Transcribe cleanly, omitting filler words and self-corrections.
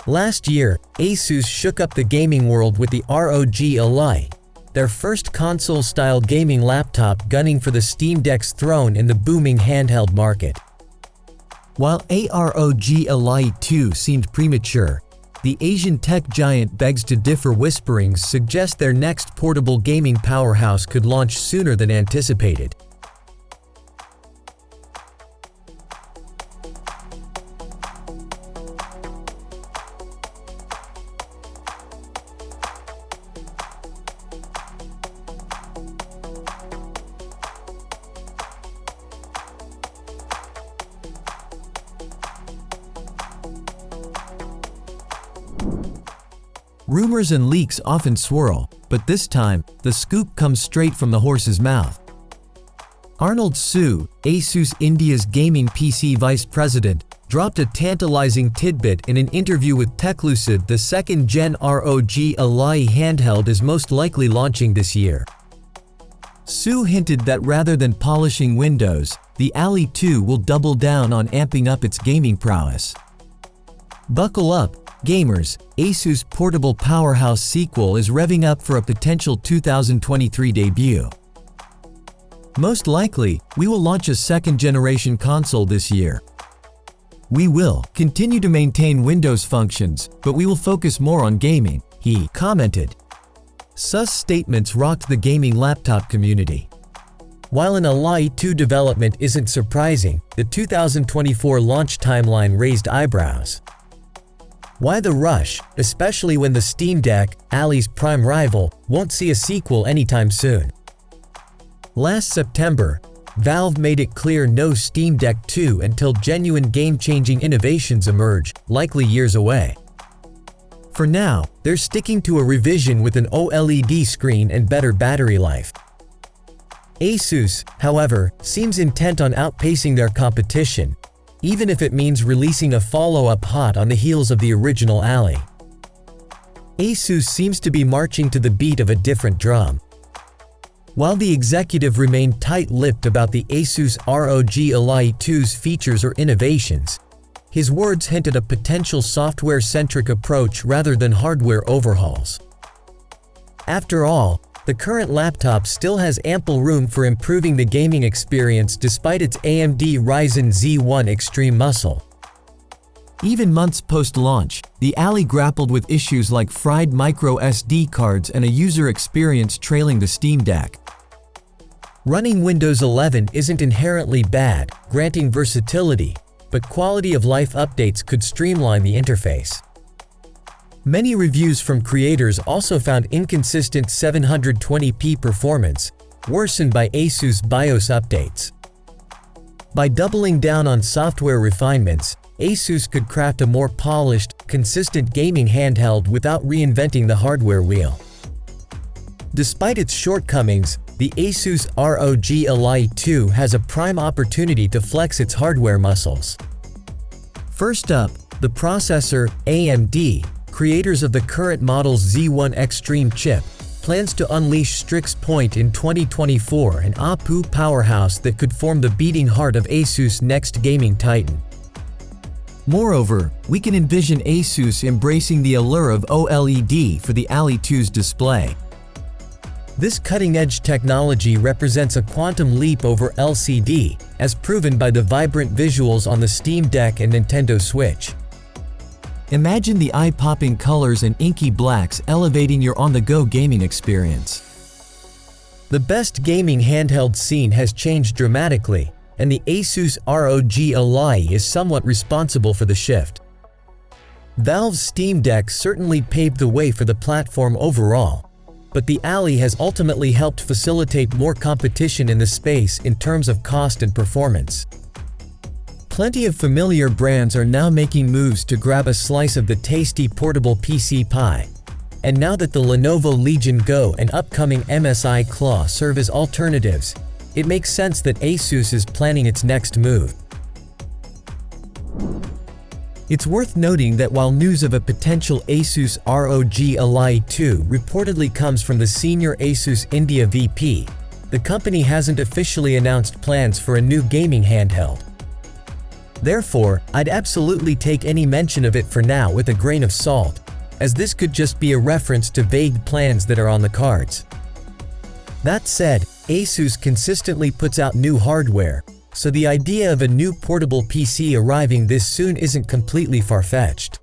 Last year, Asus shook up the gaming world with the ROG Ally, their first console-style gaming laptop gunning for the Steam Deck's throne in the booming handheld market. While ROG Ally 2 seemed premature, the Asian tech giant begs to differ. Whisperings suggest their next portable gaming powerhouse could launch sooner than anticipated. Rumors and leaks often swirl, but this time, the scoop comes straight from the horse's mouth. Arnold Su, Asus India's gaming PC vice president, dropped a tantalizing tidbit in an interview with techsyndicateus. The second-gen ROG Ally handheld is most likely launching this year. Su hinted that rather than polishing Windows, the Ally 2 will double down on amping up its gaming prowess. Buckle up, gamers, Asus portable powerhouse sequel is revving up for a potential 2023 debut. Most likely, we will launch a second-generation console this year. We will continue to maintain Windows functions, but we will focus more on gaming, he commented. Su's statements rocked the gaming laptop community. While an Ally 2 development isn't surprising, the 2024 launch timeline raised eyebrows. Why the rush, especially when the Steam Deck, Ally's prime rival, won't see a sequel anytime soon? Last September, Valve made it clear no Steam Deck 2 until genuine game-changing innovations emerge, likely years away. For now, they're sticking to a revision with an OLED screen and better battery life. Asus, however, seems intent on outpacing their competition, even if it means releasing a follow-up hot on the heels of the original Ally. Asus seems to be marching to the beat of a different drum. While the executive remained tight-lipped about the Asus ROG Ally 2's features or innovations, his words hinted a potential software-centric approach rather than hardware overhauls. After all, the current laptop still has ample room for improving the gaming experience despite its AMD Ryzen Z1 Extreme muscle. Even months post-launch, the Ally grappled with issues like fried micro SD cards and a user experience trailing the Steam Deck. Running Windows 11 isn't inherently bad, granting versatility, but quality-of-life updates could streamline the interface. Many reviews from creators also found inconsistent 720p performance, worsened by Asus BIOS updates. By doubling down on software refinements, Asus could craft a more polished, consistent gaming handheld without reinventing the hardware wheel. Despite its shortcomings, the Asus ROG Ally 2 has a prime opportunity to flex its hardware muscles. First up, the processor. AMD, creators of the current model's Z1 Extreme chip, plans to unleash Strix Point in 2024, an APU powerhouse that could form the beating heart of Asus' next gaming titan. Moreover, we can envision Asus embracing the allure of OLED for the Ally 2's display. This cutting-edge technology represents a quantum leap over LCD, as proven by the vibrant visuals on the Steam Deck and Nintendo Switch. Imagine the eye-popping colors and inky blacks elevating your on-the-go gaming experience. The best gaming handheld scene has changed dramatically, and the Asus ROG Ally is somewhat responsible for the shift. Valve's Steam Deck certainly paved the way for the platform overall, but the Ally has ultimately helped facilitate more competition in the space in terms of cost and performance. Plenty of familiar brands are now making moves to grab a slice of the tasty portable PC pie. And now that the Lenovo Legion Go and upcoming MSI Claw serve as alternatives, it makes sense that Asus is planning its next move. It's worth noting that while news of a potential Asus ROG Ally 2 reportedly comes from the senior Asus India VP, the company hasn't officially announced plans for a new gaming handheld. Therefore, I'd absolutely take any mention of it for now with a grain of salt, as this could just be a reference to vague plans that are on the cards. That said, Asus consistently puts out new hardware, so the idea of a new portable PC arriving this soon isn't completely far-fetched.